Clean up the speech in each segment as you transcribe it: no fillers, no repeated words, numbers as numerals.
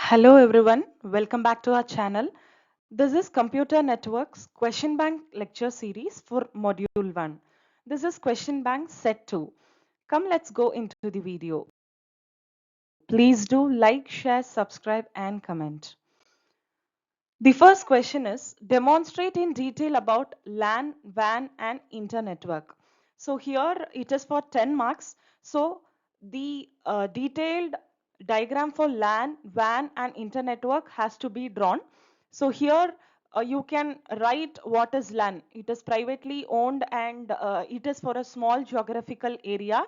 Hello everyone, welcome back to our channel. This is Computer Networks Question Bank lecture series for Module 1. This is Question Bank Set 2. Come, let's go into the video. Please do like, share, subscribe and comment. The first question is demonstrate in detail about LAN, WAN and internetwork. So here it is for 10 marks. So the detailed diagram for LAN, WAN and internetwork has to be drawn. So here you can write what is LAN. It is privately owned and it is for a small geographical area.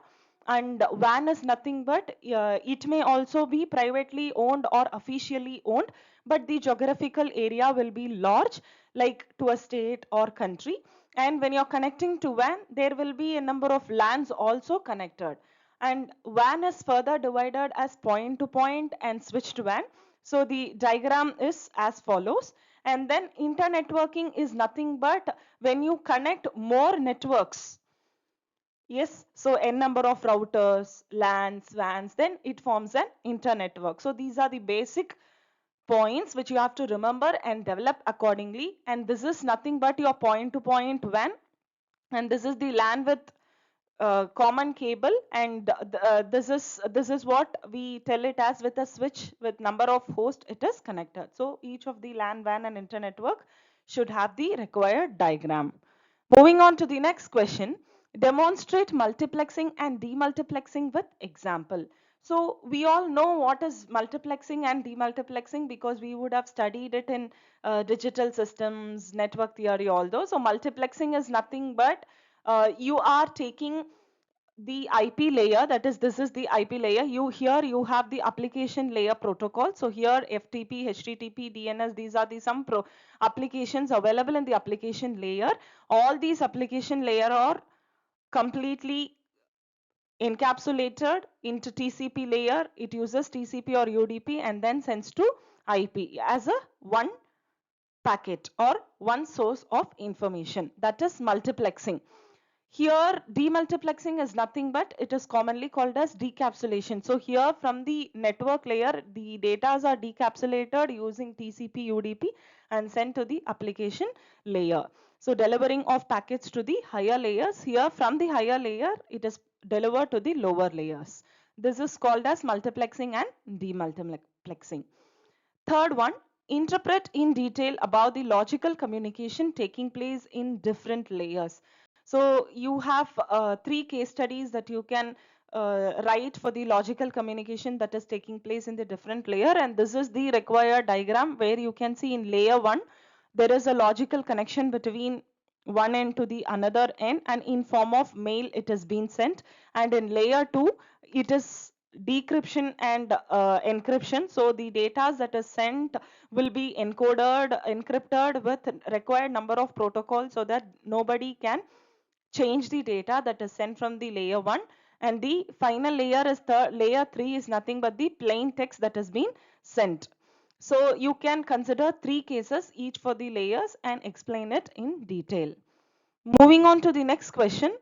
And WAN is nothing but it may also be privately owned or officially owned, but the geographical area will be large, like to a state or country. And when you're connecting to WAN, there will be a number of LANs also connected. And WAN is further divided as point to point and switched WAN. So the diagram is as follows. And then internetworking is nothing but when you connect more networks. Yes, so n number of routers, LANs, WANs, then it forms an internetwork. So these are the basic points which you have to remember and develop accordingly. And this is nothing but your point to point WAN. And this is the LAN with common cable, and this is what we tell it as with a switch with number of hosts it is connected. So each of the LAN, WAN and internetwork should have the required diagram. Moving on to the next question, demonstrate multiplexing and demultiplexing with example. So we all know what is multiplexing and demultiplexing because we would have studied it in digital systems, network theory, all those. So multiplexing is nothing but you are taking the IP layer, that is, this is the IP layer. You have the application layer protocol. So here FTP, HTTP, DNS, these are the some applications available in the application layer. All these application layer are completely encapsulated into TCP layer. It uses TCP or UDP and then sends to IP as a one packet or one source of information. That is multiplexing. Here demultiplexing is nothing but it is commonly called as decapsulation. So here from the network layer, the data are decapsulated using TCP UDP and sent to the application layer. So delivering of packets to the higher layers. Here from the higher layer it is delivered to the lower layers. This is called as multiplexing and demultiplexing. Third one, interpret in detail about the logical communication taking place in different layers. So you have three case studies that you can write for the logical communication that is taking place in the different layer, and this is the required diagram where you can see in layer 1 there is a logical connection between one end to the another end, and in form of mail it has been sent, and in layer 2 it is decryption and encryption. So the data that is sent will be encrypted with required number of protocols so that nobody can change the data that is sent from the layer 1. And the final layer is the layer 3 is nothing but the plain text that has been sent. So you can consider three cases each for the layers and explain it in detail. Moving on to the next question,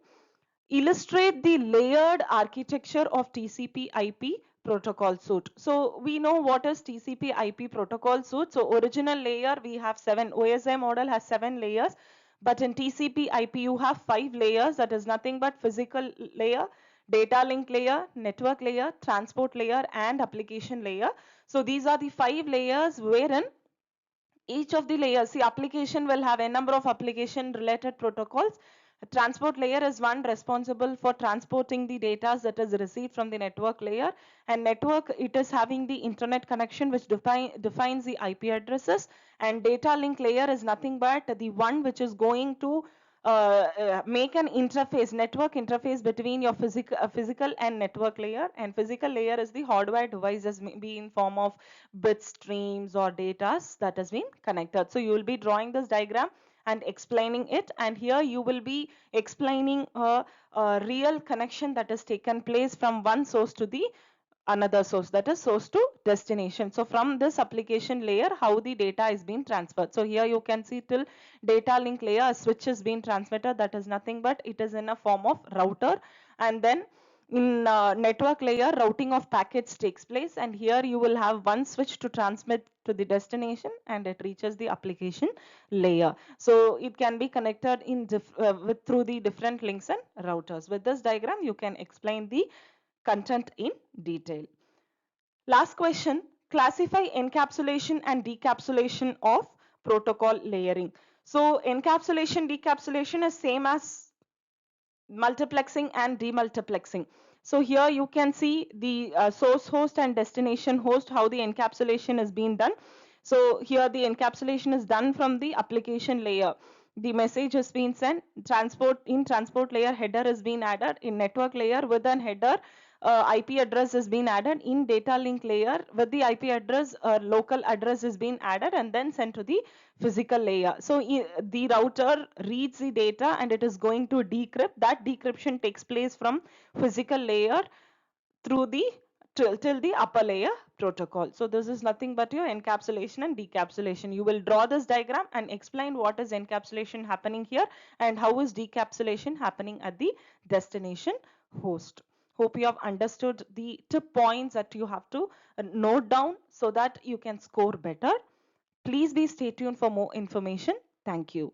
illustrate the layered architecture of TCP IP protocol suite. So we know what is TCP IP protocol suite. So original layer we have 7, OSI model has 7 layers, but in TCP IP you have 5 layers, that is nothing but physical layer, data link layer, network layer, transport layer and application layer. So these are the 5 layers wherein each of the layers, the application will have a number of application related protocols. A transport layer is one responsible for transporting the data that is received from the network layer, and network, it is having the internet connection which defines the IP addresses, and data link layer is nothing but the one which is going to make an interface, network interface between your physical and network layer. And physical layer is the hardware devices, maybe in form of bit streams or data that has been connected. So you will be drawing this diagram and explaining it, and here you will be explaining a real connection that has taken place from one source to the another source, that is source to destination. So from this application layer how the data is being transferred. So here you can see till data link layer a switch is being transmitted, that is nothing but it is in a form of router, and then in network layer, routing of packets takes place, and here you will have one switch to transmit to the destination, and it reaches the application layer. So it can be connected in through the different links and routers. With this diagram, you can explain the content in detail. Last question, classify encapsulation and decapsulation of protocol layering. So encapsulation, decapsulation is same as multiplexing and demultiplexing. So here you can see the source host and destination host, how the encapsulation is being done. So here the encapsulation is done from the application layer. The message has been sent, transport layer, header is being added in network layer with an header. IP address is being added in data link layer with the IP address, local address is being added and then sent to the physical layer. So the router reads the data and it is going to decrypt. That decryption takes place from physical layer through the till the upper layer protocol. So this is nothing but your encapsulation and decapsulation. You will draw this diagram and explain what is encapsulation happening here and how is decapsulation happening at the destination host. Hope you have understood the tip points that you have to note down so that you can score better. Please be stay tuned for more information. Thank you.